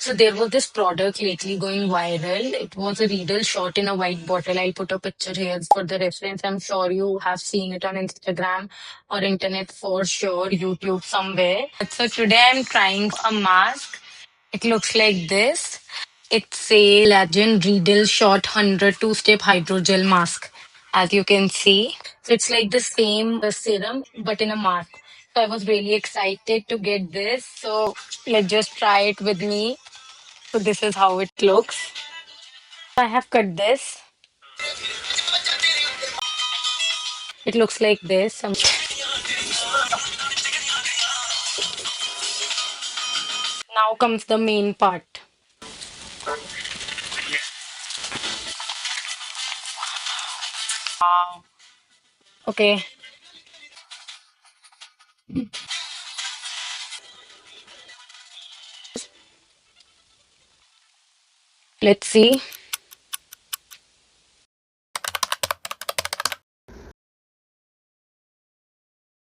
So there was this product lately going viral. It was a Riedel shot in a white bottle. I'll put a picture here for the reference. I'm sure you have seen it on Instagram or internet for sure, YouTube somewhere. So today I'm trying a mask. It looks like this. It's a Legend Riedel Shot 100 two-step hydrogel mask, as you can see. So it's like the same serum, but in a mask. So I was really excited to get this. So let's just try it with me. So this is how it looks. I have cut this. It looks like this. Now comes the main part. Wow. Okay, let's see.